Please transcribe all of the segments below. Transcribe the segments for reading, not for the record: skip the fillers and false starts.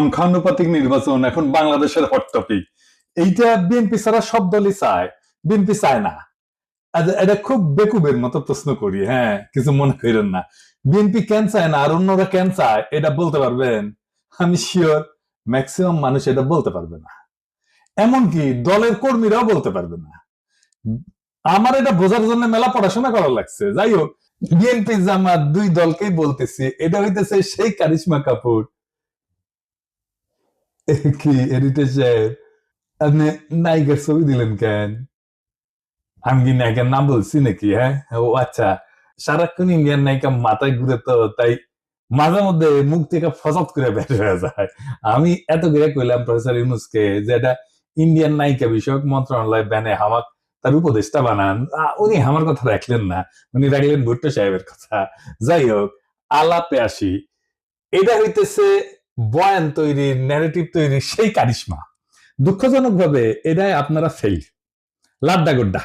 সংখ্যানুপাতিক নির্বাচন এখন বাংলাদেশের হট টপিক। এইটা বিএনপি ছাড়া সব দলই চায়, বিএনপি চায় না। এটা খুব বেকুবের মতো প্রশ্ন করি, হ্যাঁ, কিছু মনে করেন না। বিএনপি কেন চায় না আর অন্যরা কেন চায় এটা বলতে পারবেন? আমি শিওর ম্যাক্সিমাম মানুষ এটা বলতে পারবে না, এমনকি দলের কর্মীরাও বলতে পারবে না। আমার এটা বোঝার জন্য মেলা পড়াশোনা করা লাগছে। যাই হোক, বিএনপি জামাত দুই দলকেই বলতেছি, এটা হইতেছে সেই কারিশমা কাপুর। কি এডিটর সাহেব, আপনি নায়িকার ছবি দিলেন কেন? আমি কি নায়িকার নাম বলছি নাকি? হ্যাঁ, ও আচ্ছা, সারাক্ষণ ইন্ডিয়ান নায়িকা মাথায় ঘুরে, তো তাই মাঝে মধ্যে মুখ থেকে ফসত করে বের হয়ে যায়। আমি এত করে কইলাম প্রফেসর ইউনূসকে যে এটা ইন্ডিয়ান নায়িকা বিষয়ক মন্ত্রণালয় ব্যানে হামাক তার উপদেষ্টা বানান। উনি আমার কথা রাখলেন না, উনি রাখলেন ভুট্টো সাহেবের কথা। যাই হোক, আলাপে আসি। এটা হইতেছে বয়ান তৈরির, ন্যারেটিভ তৈরির সেই কারিশমা। দুঃখজনক ভাবে এটাই আপনারা ফেল, লাড্ডা গোড্ডা।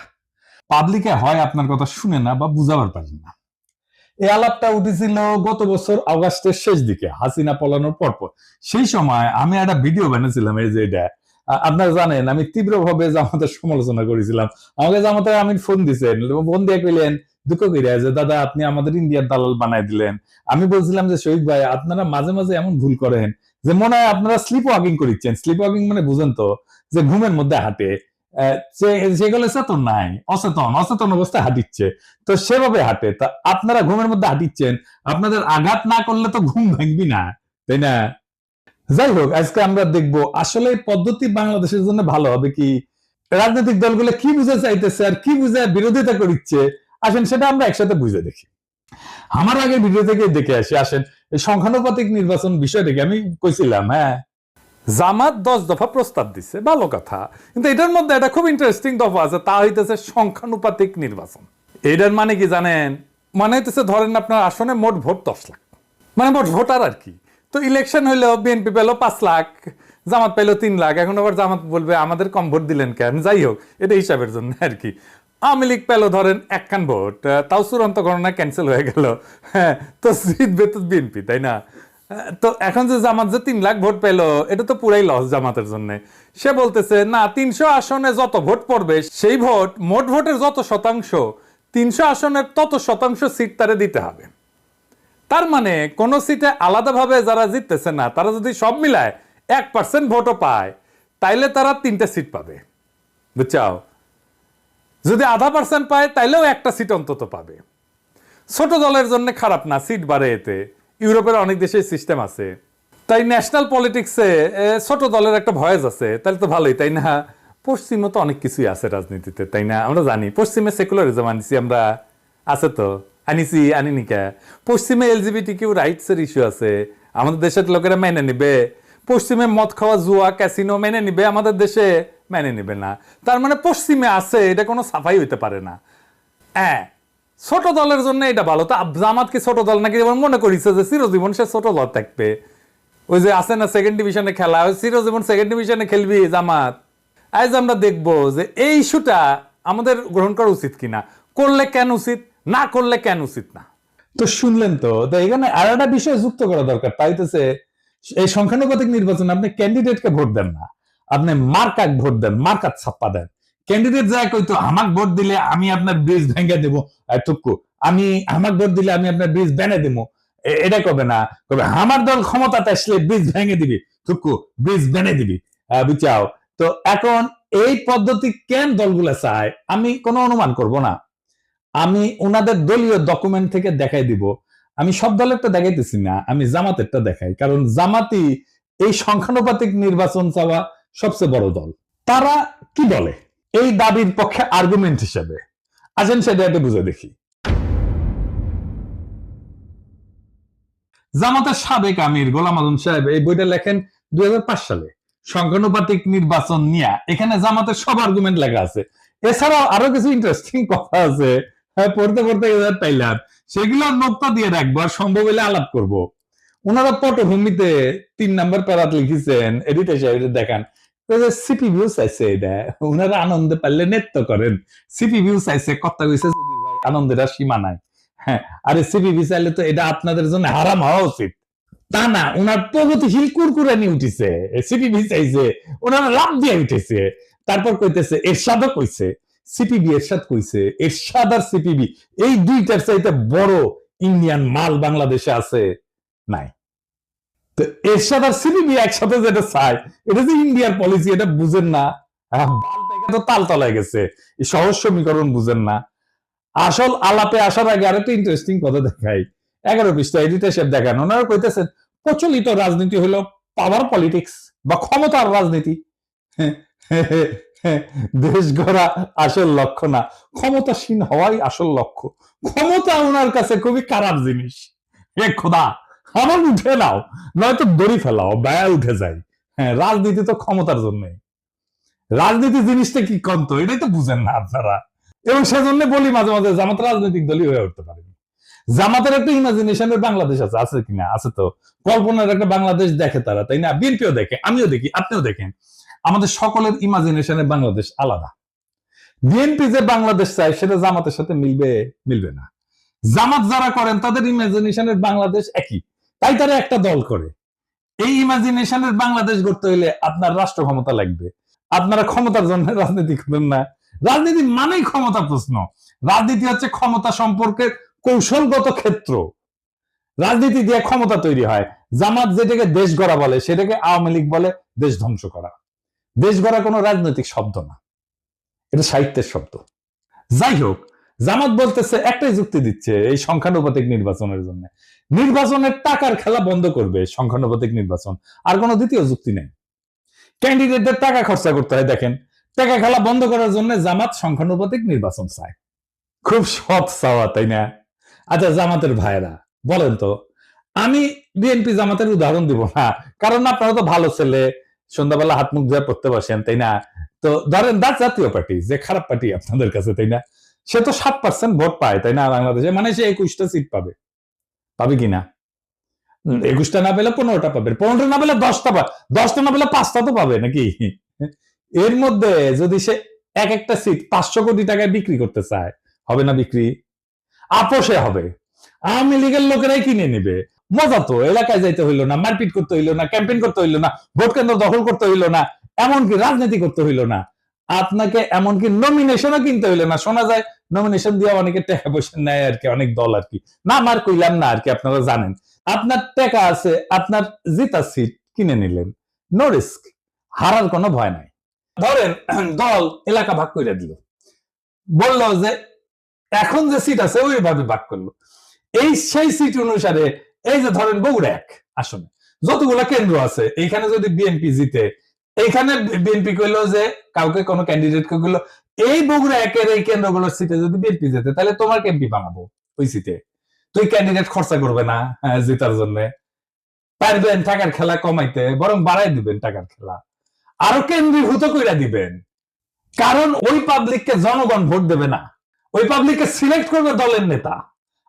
পাবলিকে হয় আপনার কথা শুনে না বা বুঝাবার পারেন না। এই আলাপটা উঠেছিল গত বছর অগাস্টের শেষ দিকে, হাসিনা পলানোর পরপর। সেই সময় আমি একটা ভিডিও বানিয়েছিলাম, এই যে এটা আপনারা জানেন, আমি তীব্রভাবে জামাতের সমালোচনা করেছিলাম। আমাকে জামাতের আমিন ফোন দিচ্ছেন, ফোন দিয়ে কইলেন দুঃখ করিয়া যে দাদা আপনি আমাদের ইন্ডিয়ার দালাল বানাই দিলেন। আমি বলছিলাম যে শহীদ ভাই, আপনারা মাঝে মাঝে এমন ভুল করেন যে মনে হয় আপনারা স্লিপ ওয়াকিং করিচ্ছেন। স্লিপ ওয়াকিং মানে বুঝেন তো, যে ঘুমের মধ্যে হাঁটে, সেগুলো চেতন নাই, অচেতন অচেতন অবস্থায় হাঁটিচ্ছে। তো সেভাবে হাঁটে, তা আপনারা ঘুমের মধ্যে হাঁটিচ্ছেন, আপনাদের আঘাত না করলে তো ঘুম ভাঙবি না, তাই না? যাই হোক, আজকে আমরা দেখবো আসলে পদ্ধতি বাংলাদেশের জন্য ভালো হবে কি, রাজনৈতিক দলগুলো কি বুঝে চাইতেছে আর কি বুঝে বিরোধিতা করছে। আসেন সেটা আমরা একসাথে বুঝে দেখি। আমার আগে ভিডিও থেকে দেখে আসি। আসেন, এই সংখ্যানুপাতিক নির্বাচন বিষয়টাকে আমি কইছিলাম, হ্যাঁ, জামাত 10 দফা প্রস্তাব দিচ্ছে, ভালো কথা, কিন্তু এটার মধ্যে একটা খুব ইন্টারেস্টিং দফা আছে, তা হইতেছে সংখ্যানুপাতিক নির্বাচন। এটার মানে কি জানেন? মানে হইতেছে ধরেন আপনার আসনে মোট ভোট 10 লাখ, মানে মোট ভোটার আর কি। তো ইলেকশন হইলেও বিএনপি পেলো 5 লাখ, জামাত পেলো 3 লাখ। এখন আবার জামাত বলবে আমাদের কম ভোট দিলেন কেন? যাই হোক, এটা হিসাবের জন্য আর কি। আওয়ামী লীগ পেলো ধরেন 1 ভোট, তাও চূড়ান্ত গণনা ক্যান্সেল হয়ে গেল। হ্যাঁ, তো জিতবে তো বিএনপি, তাই না? তো এখন যে জামাত যে 3 লাখ ভোট পেলো, এটা তো পুরাই লস জামাতের জন্য। সে বলতেছে না, 300 আসনে যত ভোট পড়বে সেই ভোট, মোট ভোটের যত শতাংশ, 300 আসনের তত শতাংশ সিট তারে দিতে হবে। তার মানে কোন সিটে আলাদাভাবে যারা জিততেছে না, তারা যদি সব মিলায় 1% ভোটও পায়, তাইলে তারা 3টা সিট পাবে, বুঝছাও? যদি 0.5% পায়, তাইলেও একটা সিট অন্তত পাবে। ছোট দলের জন্য খারাপ না, সিট বাড়ে এতে। ইউরোপের অনেক দেশে সিস্টেম আছে। তাই ন্যাশনাল পলিটিক্সে ছোট দলের একটা ভয়েস আছে, তাহলে তো ভালোই, তাই না? পশ্চিমে তো অনেক কিছুই আছে রাজনীতিতে, তাই না? আমরা জানি পশ্চিমে সেকুলারিজম আনিছি আমরা, আছে তো, আনিনি কে? পশ্চিমে এলজিবিটি কিউ রাইটস এর ইস্যু আছে, আমাদের দেশের লোকেরা মেনে নিবে? পশ্চিমে মদ খাওয়া, জুয়া, ক্যাসিনো মেনে নিবে? আমাদের দেশে মেনে নিবে না। তার মানে পশ্চিমে আছে, এটা কোনো সাফাই হইতে পারে না। হ্যাঁ, ছোট দলের জন্য এটা ভালো। তা জামাত কি ছোট দল নাকি? মনে করিছে যে চিরজীবন সে ছোট দল থাকবে? ওই যে আছে না সেকেন্ড ডিভিশনে খেলা, ওই চিরজীবন সেকেন্ড ডিভিশনে খেলবি জামাত? আজ আমরা দেখবো যে এই ইস্যুটা আমাদের গ্রহণ করা উচিত কিনা, করলে কেন উচিত, না করলে কেন উচিত না। তো শুনলেন তো, এখানে আর একটা বিষয় যুক্ত করা দরকার, তাইতেছে এই সংখ্যানুপাতিক নির্বাচনে আপনি ক্যান্ডিডেটকে ভোট দেন না, আপনি মার্কাক ভোট দেন, মার্কাত ছাপ্পা দেন। ক্যান্ডিডেট যায় কইতো আমাক ভোট দিলে আমি আপনার ব্রিজ ভেঙে দেবো, টুকু আমি আমাক ভোট দিলে আমি আপনার ব্রিজ বেনে দেবো, এটা কবে না, কবে আমার দল ক্ষমতাতে আসলে ব্রিজ ভেঙে দিবি, টুকু ব্রিজ বেনে দিবি, বুঝাও? তো এখন এই পদ্ধতি কেন দলগুলা চায় আমি কোনো অনুমান করব না, আমি ওনাদের দলীয় ডকুমেন্ট থেকে দেখাই দিব। আমি সব দলেরটা দেখাইতেছি না, আমি জামাতেরটা দেখাই, কারণ জামাতি এই সংখ্যানুপাতিক নির্বাচন চাওয়া সবচেয়ে বড় দল। তারা কি বলে এই দাবির পক্ষে আর্গুমেন্ট হিসেবে? আসেন সেটা একটু বুঝে দেখি। জামাতের সাবেক আমির গোলাম আজম সাহেব এই বইটা লেখেন 2005 সালে, সংখ্যানুপাতিক নির্বাচন নিয়ে। এখানে জামাতের সব আর্গুমেন্ট লেখা আছে। এছাড়াও আরো কিছু ইন্টারেস্টিং কথা আছে, পড়তে পড়তে পাইলাম, সেগুলো নোকতা দিয়ে রাখবো, আর সম্ভব হলে আলাপ করব। ওনারা পটভূমিতে 3 নম্বর প্যারাত লিখেছেন, এডিটর সাহেব দেখান, সিপি ভিউ চাইছে, এটা ওনারা আনন্দে পারলে নৃত্য করেন। সিপি ভিউ চাইছে, কথা কইছে আনন্দের আর সীমা নাই। হ্যাঁ, আরে সিপি ভিউ চাইলে তো এটা আপনাদের জন্য হারাম হওয়া উচিত। তা না, ওনার প্রগতিশীল কুরকুরানি উঠেছে, সিপিবি চাইছে, ওনারা লাভ দিয়ে উঠেছে। তারপর কইতেছে এরশাদও কইছে, সিপিবি এরশাদ কইছে, এরশাদ আর সিপিবি এই দুইটার চাইতে বড় ইন্ডিয়ান মাল বাংলাদেশে আছে নাই। তো এরশাদ আর সিপিবি একসাথে যেটা চায়, এটা যে ইন্ডিয়ার পলিসি, এটা বুঝেন না। তো তাল তলায় গেছে, সহজ সমীকরণ বুঝেন না। আসল আলাপে আসার আগে আরেকটা ইন্টারেস্টিং কথা দেখাই। 11 পৃষ্ঠা এডিটর সাহেব দেখান, ওনারা কইতেছেন প্রচলিত রাজনীতি হলো পাওয়ার পলিটিক্স বা ক্ষমতার রাজনীতি। দেশ গড়া আসল লক্ষ্য না, ক্ষমতাসীন হওয়াই আসল লক্ষ্য। ক্ষমতা ওনার কাছে খুবই খারাপ জিনিস। এ খোদা, আমার উঠে নাও, নয়তো দড়ি ফেলাও, ব্যয় উঠে যায়। হ্যাঁ, রাজনীতি তো ক্ষমতার জন্য। রাজনীতি জিনিসটা কি কন্ত, এটাই তো বুঝেন না আপনারা। এবং সেজন্য বলি মাঝে মাঝে জামাত রাজনৈতিক দলই হয়ে উঠতে পারেনি। জামাতের একটা ইমাজিনেশনের বাংলাদেশ আছে, আছে কিনা? আছে তো। কল্পনার একটা বাংলাদেশ দেখে তারা, তাই না? বিএনপিও দেখে, আমিও দেখি, আপনিও দেখেন। আমাদের সকলের ইমাজিনেশনের বাংলাদেশ আলাদা। বিএনপি যে বাংলাদেশ চায় সেটা জামাতের সাথে মিলবে? মিলবে না। জামাত যারা করেন তাদের ইমাজিনেশনের বাংলাদেশ একই, তাই তারা একটা দল করে। এই ইমাজিনেশনের বাংলাদেশ গড়তে হইলে আপনার রাষ্ট্র ক্ষমতা লাগবে। আপনারা ক্ষমতার জন্য রাজনীতি করেন না। রাজনীতি মানেই ক্ষমতা প্রশ্ন। রাজনীতি হচ্ছে ক্ষমতা সম্পর্কের কৌশলগত ক্ষেত্র। রাজনীতি দিয়ে ক্ষমতা তৈরি হয়। জামাত যেটাকে দেশ গড়া বলে সেটাকে আওয়ামী লীগ বলে দেশ ধ্বংস করা। দেশ গড়া কোনো রাজনৈতিক শব্দ না, এটা সাহিত্যের শব্দ। যাই হোক, জামাত বলতেছে, একটাই যুক্তি দিচ্ছে এই সংখ্যানুপাতিক নির্বাচনের জন্য। নির্বাচনের টাকার খেলা বন্ধ করবে সংখ্যানুপাতিক নির্বাচন, আর কোনো দ্বিতীয় যুক্তি নেই। ক্যান্ডিডেটদের টাকা খরচা করতে হয়। দেখেন, টাকা খেলা বন্ধ করার জন্য জামাত সংখ্যানুপাতিক নির্বাচন চায়। খুব সৎ চাওয়া, তাই না? আচ্ছা জামাতের ভাইরা বলেন তো, আমি বিএনপি জামাতের উদাহরণ দিব না, কারণ আপনারা তো ভালো ছেলে, সন্ধ্যাবেলা হাত মুখ ধুয়ে পড়তে বসেন, তাই না? তো ধরেন জাতীয় পার্টি যে খারাপ পার্টি আপনাদের কাছে, তাই না? সে তো 7% ভোট পায়, তাই না? বাংলাদেশে মানে সে 21টা সিট পাবে, পাবে কিনা? 21টা না পেলে 15টা পাবে, 15টা না পেলে 10টা পাবে, 10টা না পেলে 5টা তো পাবে নাকি? এর মধ্যে যদি সে এক একটা সিট 500 কোটি টাকায় বিক্রি করতে চায়, হবে না বিক্রি? আপোষে হবে। আওয়ামী লীগের লোকেরাই কিনে নেবে। মজা তো, এলাকায় যাইতে হইলো না, মারপিট করতে হইলো না, ক্যাম্পেইন করতে হইলো না, ভোট কেন্দ্র দখল করতে হইলো না, এমনকি রাজনীতি করতে হইলো না। আপনাকে এমনকি নমিনেশনও কিনতে হইলো না। শোনা যায় নমিনেশন দিয়ে অনেকে টাকা পয়সা নেয় আর কি, অনেক দল আর কি। না আমার কইলাম না আর কি, আপনারা জানেন। আপনার টাকা আছে, আপনার জিতা সিট কিনে নিলেন, নো রিস্ক, হারার কোনো ভয় নাই। ধরেন দল এলাকা ভাগ করে দিল, বললো যে এখন যে সিট আছে ওইভাবে ভাগ করলো। এই সেই সিট অনুসারে এই যে ধরেন বগুড়া 1 আসনে যতগুলো কেন্দ্র আছে, এইখানে যদি বিএনপি জিতে, এইখানে বিএনপি কইলো যে কাউকে কোনো ক্যান্ডিডেট কে কইলো এই বগুড়া 1-এর এই কেন্দ্রগুলোর সিটে যদি বিএনপি জিতে তাহলে তোমার এমপি বানাবো ওই সিটে। তুই ক্যান্ডিডেট খরচা করবে না জেতার জন্য, পারবেন টাকার খেলা কমাইতে, বরং বাড়াই দিবেন টাকার খেলা, আরো কেন্দ্রীভূত কইরা দিবেন। কারণ ওই পাবলিককে জনগণ ভোট দেবে না, ওই পাবলিককে সিলেক্ট করবে দলের নেতা।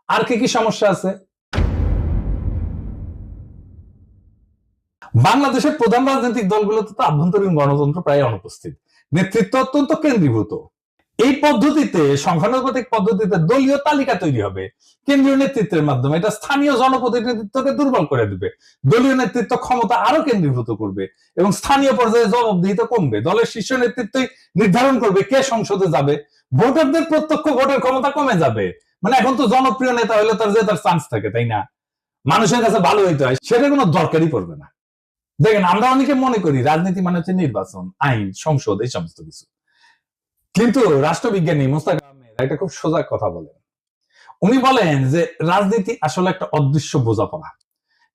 আর কি কি সমস্যা আছে? বাংলাদেশের প্রধান রাজনৈতিক দলগুলোতে তো আভ্যন্তরীণ গণতন্ত্র প্রায় অনুপস্থিত, নেতৃত্ব অত্যন্ত কেন্দ্রীভূত। এই পদ্ধতিতে, সংখ্যানুপাতিক পদ্ধতিতে দলীয় তালিকা তৈরি হবে কেন্দ্রীয় নেতৃত্বের মাধ্যমে। এটা স্থানীয় জনপ্রতিনিধিত্বকে দুর্বল করে দিবে। দলীয় নেতৃত্ব ক্ষমতা আরো কেন্দ্রীভূত করবে এবং স্থানীয় পর্যায়ে জবাবদিহিতা কমবে। দলের শীর্ষ নেতৃত্বই নির্ধারণ করবে কে সংসদে যাবে। ভোটারদের প্রত্যক্ষ ভোটের ক্ষমতা কমে যাবে। মানে এখন তো জনপ্রিয় নেতা হলে তার জেতার চান্স থাকে, তাই না? মানুষের কাছে ভালো হইতে হয়, সেটা কোনো দরকারই পড়বে না। দেখেন, আমরা অনেকে মনে করি রাজনীতি মানে হচ্ছে নির্বাচন, আইন, সংসদ, এই সমস্ত কিছু। কিন্তু রাষ্ট্রবিজ্ঞানী মোস্তাক আহমেদ একটা খুব সোজা কথা বলেন। উনি বলেন যে রাজনীতি আসলে একটা অদৃশ্য বোঝাপড়া।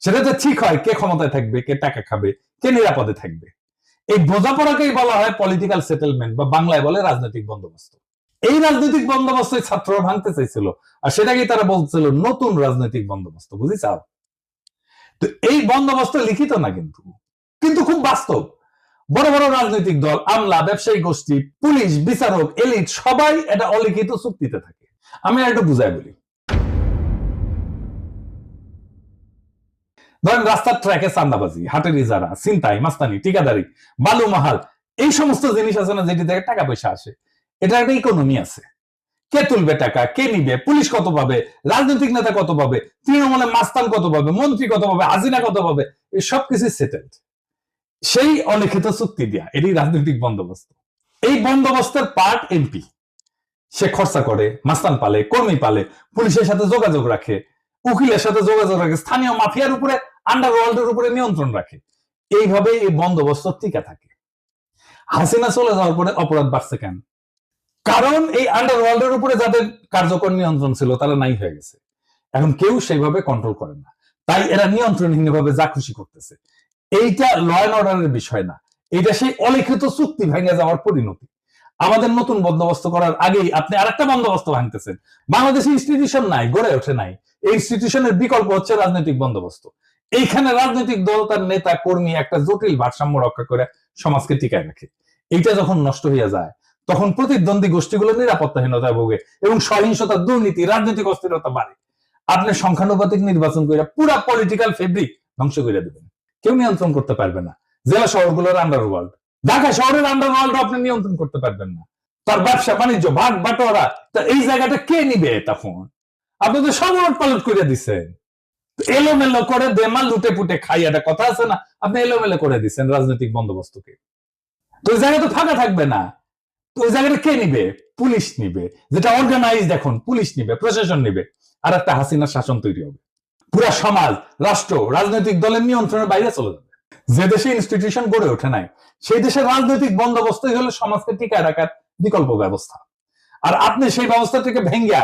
সেটাতে ঠিক হয় কে ক্ষমতায় থাকবে, কে টাকা খাবে, কে নিরাপদে থাকবে। এই বোঝাপড়াকেই বলা হয় পলিটিক্যাল সেটেলমেন্ট, বা বাংলায় বলে রাজনৈতিক বন্দোবস্ত। এই রাজনৈতিক বন্দোবস্ত ছাত্ররা ভাঙতে চাইছিল, আর সেটাকেই তারা বলছিল নতুন রাজনৈতিক বন্দোবস্ত। বুঝিছাও? তো এই বন্দোবস্ত লিখিত না, কিন্তু কিন্তু খুব বাস্তব। বড় বড় রাজনৈতিক দল, আমলা, ব্যবসায়ী গোষ্ঠী, পুলিশ, বিচারক, এলিট সবাই এটা অলিখিত চুক্তিতে থাকে। আমি আর একটু বুঝাই বলি। ধরেন রাস্তার ট্র্যাকে চান্দাবাজি, হাটের ইজারা, ছিনতাই, মাস্তানি, ঠিকাদারি, বালু মাহাল, এই সমস্ত জিনিস আছে না যেটি থেকে টাকা পয়সা আসে, এটা একটা ইকোনমি আছে। কে তুলবে টাকা, কে নিবে, পুলিশ কত পাবে, রাজনৈতিক নেতা কত পাবে, তৃণমূলের মাস্তান কত পাবে, মন্ত্রী কত পাবে, হাসিনা কত পাবে, এই সবকিছু সেটেলড সেই অলিখিত চুক্তি দিয়া। এটি রাজনৈতিক বন্দোবস্ত। এই বন্দোবস্তের পার্ট এমপি। সে খরচা করে, মাস্তান পালে, কর্মী পালে, পুলিশের সাথে যোগাযোগ রাখে, উকিলের সাথে যোগাযোগ রাখে, স্থানীয় মাফিয়ার উপরে, আন্ডারওয়ার্ল্ডের উপরে নিয়ন্ত্রণ রাখে। এইভাবে এই বন্দোবস্ত টিকে থাকে। হাসিনা চলে যাওয়ার পরে অপরাধ বাড়ছে কেন? কারণ এই আন্ডারওয়ার্ল্ডের উপরে যাদের কার্যকর নিয়ন্ত্রণ ছিল তারা নাই হয়ে গেছে। এখন কেউ সেইভাবে কন্ট্রোল করে না, তাই এরা নিয়ন্ত্রণহীনভাবে যা খুশি করতেছে। এইটা ল অ্যান্ড অর্ডারের বিষয় না, এটা সেই অলিখিত চুক্তি ভেঙে যাওয়ার পরিণতি। আমাদের নতুন বন্দোবস্ত করার আগেই আপনি আরেকটা বন্দোবস্ত ভাঙতেছেন। বাংলাদেশে ইনস্টিটিউশন নাই, গড়ে ওঠে নাই। এই ইনস্টিটিউশনের বিকল্প হচ্ছে রাজনৈতিক বন্দোবস্ত। এইখানে রাজনৈতিক দল তার নেতা কর্মী একটা জটিল ভারসাম্য রক্ষা করে সমাজকে টিকায় রাখে। এইটা যখন নষ্ট হয়ে যায় তখন প্রতিদ্বন্দ্বী গোষ্ঠীগুলো নিরাপত্তাহীনতায় ভোগে এবং সহিংসতা, দুর্নীতি, রাজনৈতিক অস্থিরতা বাড়ে। আপনি সংখ্যানুপাতিক নির্বাচন করে পুরা পলিটিক্যাল ফেব্রিক ধ্বংস করে দেবেন। কেউ নিয়ন্ত্রণ করতে পারবে না। জেলা শহরগুলোর আন্ডারওয়ার্ল্ড, ঢাকা শহরের আন্ডারওয়ার্ল্ড আপনি নিয়ন্ত্রণ করতে পারবেন না। তার ব্যবসা বাণিজ্য, ভাগ বাটোয়ারা, এই জায়গাটা কে নিবে? তখন আপনি তো সব উলট পালট করে দিচ্ছেন। এলোমেলো করে দেমাল লুটে পুটে খাই, একটা কথা আছে না, আপনি এলোমেলো করে দিচ্ছেন রাজনৈতিক বন্দোবস্তকে। তো ওই জায়গা তো ফাঁকা থাকবে না। তো ওই জায়গাটা কে নিবে? পুলিশ নিবে, যেটা অর্গানাইজড। এখন পুলিশ নিবে, প্রশাসন নিবে, আর একটা হাসিনার শাসন তৈরি হবে। পুরা সমাজ, রাষ্ট্র, রাজনৈতিক দলের নিয়ন্ত্রণের বাইরে চলে যাবে। যে দেশে ইনস্টিটিউশন গড়ে ওঠে নাই সেই দেশের রাজনৈতিক বন্দোবস্তই হলো সমাজকে টিকায় রাখার বিকল্প ব্যবস্থা। আর আপনি সেই ব্যবস্থাটিকে ভেঙ্গিয়া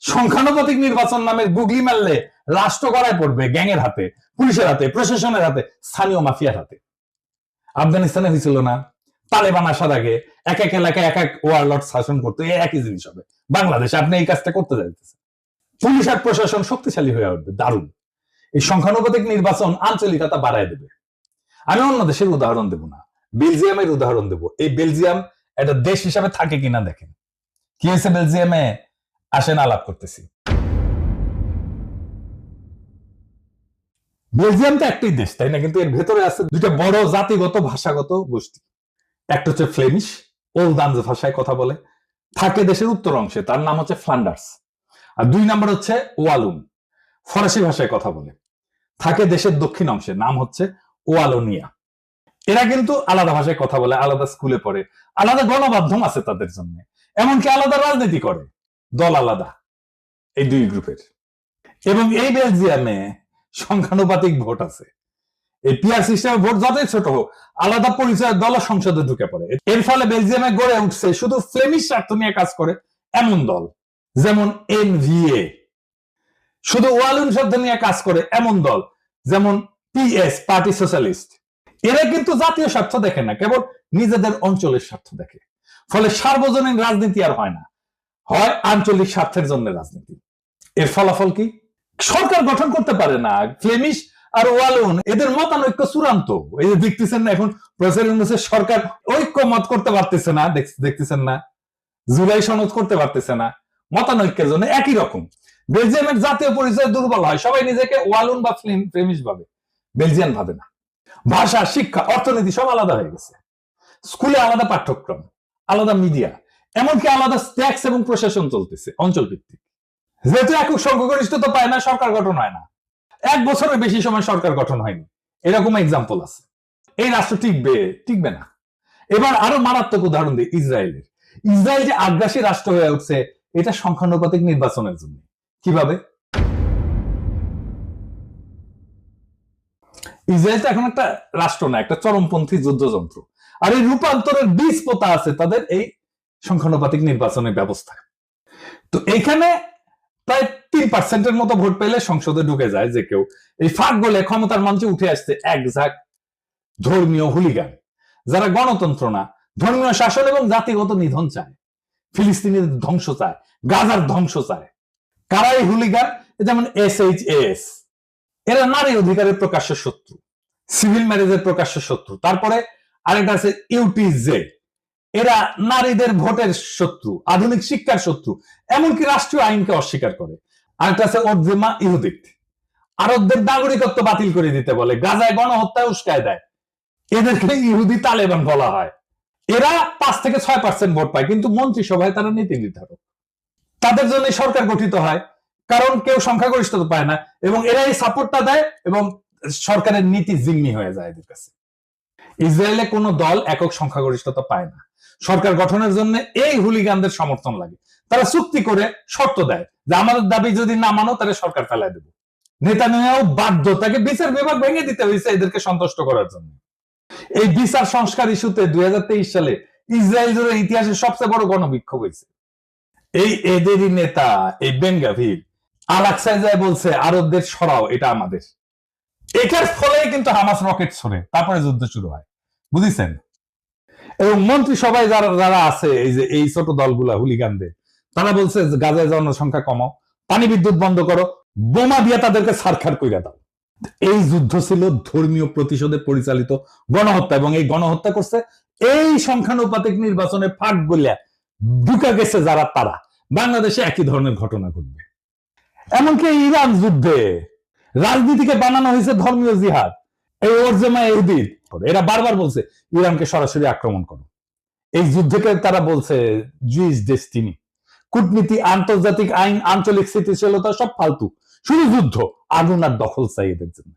সংখ্যানুপাতিক নির্বাচন নামের গুগলি মারলে রাষ্ট্র গড়ায় পড়বে গ্যাংয়ের হাতে, পুলিশের হাতে, প্রশাসনের হাতে, স্থানীয় মাফিয়ার হাতে। আফগানিস্তানে হয়েছিল না? তালেবান আসার আগে এক এক এলাকায় এক এক ওয়ারলর্ড শাসন করতো, একই জিনিস হবে বাংলাদেশে। আপনি এই কাজটা করতে যাইতেছেন। পুলিশ আর প্রশাসন শক্তিশালী হয়ে উঠবে, দারুণ। এই সংখ্যানুপাতিক নির্বাচন আঞ্চলিকতা বাড়ায় দেবে। আমি অন্য দেশের উদাহরণ দেব না, বেলজিয়ামের উদাহরণ দেব। এই বেলজিয়াম একটা দেশ হিসাবে থাকে কিনা দেখেন। কি হয়েছে বেলজিয়ামে? আসেন আলাপ করতেছি। বেলজিয়াম তো একটাই দেশ, তাই না? কিন্তু এর ভেতরে আছে দুইটা বড় জাতিগত ভাষাগত গোষ্ঠী। একটা হচ্ছে ফ্লেমিশ, ওলদান্স ভাষায় কথা বলে, থাকে দেশের উত্তর অংশে, তার নাম হচ্ছে ফ্লান্ডার্স। আর দুই নাম্বার হচ্ছে ওয়ালুন, ফরাসি ভাষায় কথা বলে, থাকে দেশের দক্ষিণ অংশে, নাম হচ্ছে ওয়ালোনিয়া। এরা কিন্তু আলাদা ভাষায় কথা বলে, আলাদা স্কুলে পড়ে, আলাদা গণমাধ্যম আছে তাদের জন্য, এমনকি আলাদা রাজনীতি করে, দল আলাদা এই দুই গ্রুপের। এবং এই বেলজিয়ামে সংখ্যানুপাতিক ভোট আছে। এই পিয়ার সিস্টেমে ভোট যতই ছোট হোক, আলাদা পরিচয় দল সংসদে ঢুকে পড়ে। এর ফলে বেলজিয়ামে গড়ে উঠছে শুধু ফ্লেমিশ স্বার্থ নিয়ে কাজ করে এমন দল, যেমন এনভিএ। শুধু ওয়ালুন শব্দ নিয়ে কাজ করে এমন দল, যেমন পিএস, পার্টি সোশ্যালিস্ট। এরা কিন্তু জাতীয় স্বার্থ দেখে না, কেবল নিজেদের অঞ্চলের স্বার্থ দেখে। ফলে সার্বজনীন রাজনীতি আর হয় না, হয় আঞ্চলিক স্বার্থের জন্য রাজনীতি। এর ফলাফল কি? সরকার গঠন করতে পারে না। ফ্লেমিশ আর ওয়ালুন এদের মতানৈক্য চূড়ান্ত। এই যে দেখতেছেন না, এখন প্রফেসর ইউনূসের সরকার ঐক্য মত করতে পারতেছে না, দেখতেছেন না, জুলাই সনদ করতে পারতেছে না, মতানৈক্যের জন্য। একই রকম বেলজিয়ামের জাতীয় পরিচয় দুর্বল হয়, সবাই নিজেকে ওয়ালুন বা ফ্লেমিশ ভাবে, বেলজিয়ান ভাবে না। ভাষা, শিক্ষা, অর্থনীতি সব আলাদা হয়ে গেছে। স্কুলে আলাদা পাঠ্যক্রম, আলাদা মিডিয়া, এমনকি আলাদা ট্যাক্স এবং প্রশাসন চলতেছে অঞ্চল ভিত্তিক। যেহেতু একক সংখ্যাগরিষ্ঠতা পায় না, সরকার গঠন হয় না। 1 বছরের বেশি সময় সরকার গঠন হয়নি, এরকম এক্সাম্পল আছে। এই রাষ্ট্র টিকবে না। এবার আরো মারাত্মক উদাহরণ দিই ইসরায়েলের। ইসরায়েল যে আগ্রাসী রাষ্ট্র হয়ে উঠছে, এটা সংখ্যানুপাতিক নির্বাচনের জন্য। কিভাবে? ইসরায়েল এখন একটা রাষ্ট্র না, একটা চরমপন্থী যুদ্ধযন্ত্র। আর এই রূপান্তরের বীজ পোতা আছে তাদের এই সংখ্যানুপাতিক নির্বাচনের ব্যবস্থায়। তো এইখানে প্রায় 3% মতো ভোট পেলে সংসদে ঢুকে যায় যে কেউ। এই ফাঁক গলে ক্ষমতার মঞ্চে উঠে আসছে এক ঝাঁক ধর্মীয় হুলিগান, যারা গণতন্ত্র না, ধর্মীয় শাসন এবং জাতিগত নিধন চায়, ফিলিস্তিনের ধ্বংস চায়, গাজার ধ্বংস চায়। কারা এই হুলিগান? যেমন SHAS, এরা নারী অধিকারের প্রকাশ্য শত্রু, সিভিল ম্যারেজের প্রকাশ্য শত্রু। তারপরে আরেকটা আছে UTJ, এরা নারীদের ভোটের শত্রু, আধুনিক শিক্ষার শত্রু, এমনকি রাষ্ট্রীয় আইনকে অস্বীকার করে। আরেকটা আছে ওরজেমা ইহুদিত, আরবদের নাগরিকত্ব বাতিল করে দিতে বলে, গাজায় গণহত্যায় উস্কায় দেয়। এদেরকে ইহুদি তালেবান বলা হয়। এরা 5 থেকে 6% ভোট পায়, কিন্তু মন্ত্রিসভায় তারা নীতি নির্ধারক। তাদের জন্য সরকার গঠিত হয়, কারণ কেউ সংখ্যাগরিষ্ঠতা পায় না এবং এরাই সাপোর্টটা দেয় এবং সরকারের নীতি জিম্মি হয়ে যায় এদের কাছে। ইসরায়েলে কোনো দল একক সংখ্যাগরিষ্ঠতা পায় না। সরকার গঠনের জন্য এই হুলিগানদের সমর্থন লাগে। তারা চুক্তি করে শর্ত দেয় যে আমাদের দাবি যদি না মানো তাহলে সরকার ফেলায় দেব। নেতানিয়াহু বাধ্য, তাকে বিচার বিভাগ ভেঙে দিতে হয়েছে এদেরকে সন্তুষ্ট করার জন্য। এই বিচার সংস্কার ইস্যুতে 2023 সালে ইসরায়েল জুড়ে ইতিহাসের সবচেয়ে বড় গণবিক্ষোভ হয়েছে। এই এদেরই নেতা এই বেন গাভির আল-আকসায় যায় বলছে আরবদের সরাও, এটা আমাদের। এটার ফলে কিন্তু হামাস রকেট ছড়ে, তারপরে যুদ্ধ শুরু হয়, বুঝেছেন? এবং মন্ত্রী সবাই যারা যারা আছে এই যে এই ছোট দলগুলা হুলিগানদের, তারা বলছে গাজায় জনসংখ্যা কমাও, পানি বিদ্যুৎ বন্ধ করো, বোমা দিয়ে তাদেরকে ছারখার কইরা দাও। এই যুদ্ধ ছিল ধর্মীয় প্রতিশোধে পরিচালিত গণহত্যা এবং এই গণহত্যা করছে এই সংখ্যানুপাতিক নির্বাচনে ফাঁক গলিয়া ঢুকা গেছে যারা, তারা। বাংলাদেশে একই ধরনের ঘটনা ঘটবে। এমনকি ইরান যুদ্ধে রাজনীতিকে বানানো হয়েছে ধর্মীয় জিহাদ। এই ওরজেমা ইহুদি এরা বারবার বলছে ইরানকে সরাসরি আক্রমণ করো। এই যুদ্ধকে তারা বলছে জুইস ডেস্টিনি। কূটনীতি, আন্তর্জাতিক আইন, আঞ্চলিক স্থিতিশীলতা সব ফালতু, শুধু যুদ্ধ, আগুন আর দখল চাই এদের জন্য।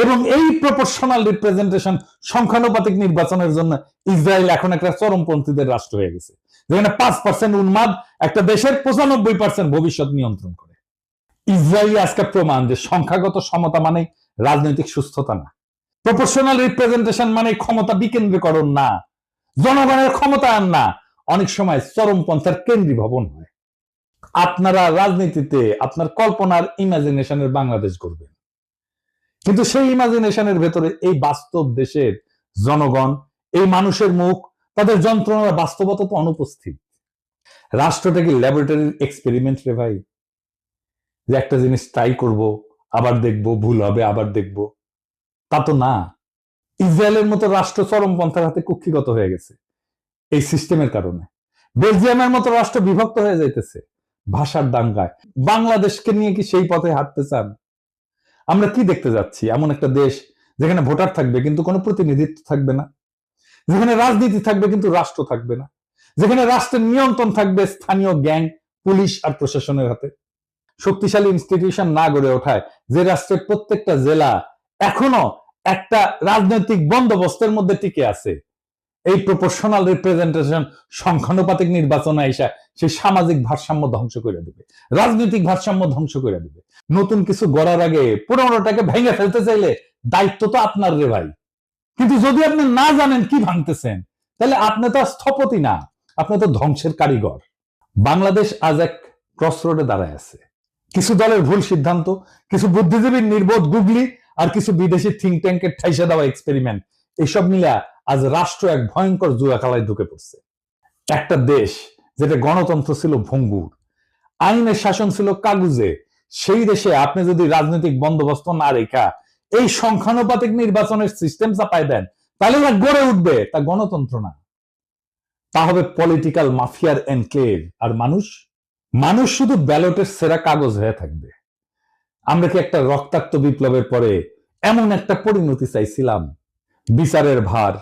এবং এই প্রপোর্শনাল রিপ্রেজেন্টেশন সংখ্যানুপাতিক নির্বাচনের জন্য ইসরায়েল এখন একটা চরমপন্থীদের রাষ্ট্র হয়ে গেছে, যেখানে 5% উন্মাদ একটা দেশের 95% ভবিষ্যৎ নিয়ন্ত্রণ করে। ইসরায়েল আজকে প্রমাণ যে সংখ্যাগত সমতা মানে রাজনৈতিক সুস্থতা না, প্রপোর্শনাল রিপ্রেজেন্টেশন মানে ক্ষমতা বিকেন্দ্রীকরণ না, জনগণের ক্ষমতায়ন না, অনেক সময় চরমপন্থার কেন্দ্রীভবন হয়। আপনারা রাজনীতিতে আপনার কল্পনার ইমাজিনেশনের বাংলাদেশ করবেন, কিন্তু সেই ইমাজিনেশনের ভেতরে এই বাস্তব দেশের জনগণ, এই মানুষের মুখ, তাদের যন্ত্রণার বাস্তবতা তো অনুপস্থিত। রাষ্ট্রটা কি ল্যাবরেটরির এক্সপেরিমেন্ট রে ভাই, যে একটা জিনিস ট্রাই করব, আবার দেখব, ভুল হবে, আবার দেখব? তা তো না। ইসরায়েলের মতো রাষ্ট্র চরমপন্থার হাতে কুক্ষিগত হয়ে গেছে এই সিস্টেমের কারণে। বেলজিয়ামের মতো রাষ্ট্র বিভক্ত হয়ে যাইতেছে ভাষার দাঙ্গায়। বাংলাদেশকে নিয়ে কি সেই পথে হাঁটতে চান? আমরা কি দেখতে যাচ্ছি? এমন একটা দেশ যেখানে ভোটার থাকবে কিন্তু কোনো প্রতিনিধিত্ব থাকবে না, যেখানে রাজনীতি থাকবে কিন্তু রাষ্ট্র থাকবে না, যেখানে রাষ্ট্রের নিয়ন্ত্রণ থাকবে স্থানীয় গ্যাং, পুলিশ আর প্রশাসনের হাতে। শক্তিশালী ইনস্টিটিউশন না গড়ে ওঠায় যে রাষ্ট্রের প্রত্যেকটা জেলা এখনো একটা রাজনৈতিক বন্দোবস্তের মধ্যে টিকে আছে, এই প্রপোর্শনাল রিপ্রেজেন্টেশন সংখ্যানুপাতিক নির্বাচন আইসা সেই সামাজিক ভারসাম্য ধ্বংস করে দেবে, রাজনৈতিক ভারসাম্য ধ্বংস করে দেবে। নতুন কিছু গড়ার আগে পুরোনোটাকে ভেঙে ফেলতে চাইলে দায়িত্ব তো আপনার রে ভাই। কিন্তু যদি আপনি না জানেন কি ভাঙতেছেন, তাহলে আপনি তো স্থপতি না, আপনি তো ধ্বংসের কারিগর। বাংলাদেশ আজ এক ক্রসরোডে দাঁড়ায় আছে। কিছু দলের ভুল সিদ্ধান্ত, কিছু বুদ্ধিজীবীর নির্বোধ গুগলি আর কিছু বিদেশি থিঙ্ক ট্যাঙ্কের ঠাইসা দেওয়া এক্সপেরিমেন্ট, এইসব মিলে আজ রাষ্ট্র এক ভয়ঙ্কর জুয়া খেলায় ঢুকে পড়ছে। একটা দেশ যেটা গণতন্ত্র ছিল ভঙ্গুর, আইনের শাসন ছিল কাগুজে, সেই দেশে আপনি যদি রাজনৈতিক বন্দোবস্ত না রেখা এই সংখ্যানুপাতিক নির্বাচনের সিস্টেম চাপায় দেন, তাহলে না গড়ে উঠবে তা গণতন্ত্র না, তা হবে পলিটিক্যাল মাফিয়ার এনক্লেভ। আর মানুষ শুধু ব্যালটের সেরা কাগজ হয়ে থাকবে। আমরা কি একটা রক্তাক্ত বিপ্লবের পরে এমন একটা পরিণতি চাইছিলাম? বিচারের ভার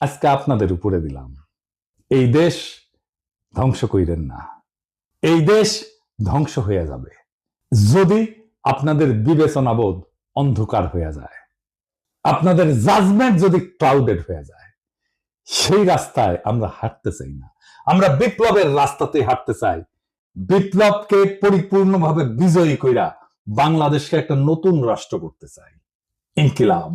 আজকে আপনাদের উপরে দিলাম। এই দেশ ধ্বংস কইরেন না, এই দেশ ধ্বংস হয়ে যাবে যদি আপনাদের বিবেচনাবোধ অন্ধকার হয়ে যায়, আপনাদের জাজমেন্ট যদি ক্লাউডেড হয়ে যায়। সেই রাস্তায় আমরা হাঁটতে চাই না, আমরা বিপ্লবের রাস্তাতে হাঁটতে চাই। বিপ্লবকে পরিপূর্ণভাবে বিজয়ী কইরা বাংলাদেশকে একটা নতুন রাষ্ট্র করতে চাই। ইনকিলাব।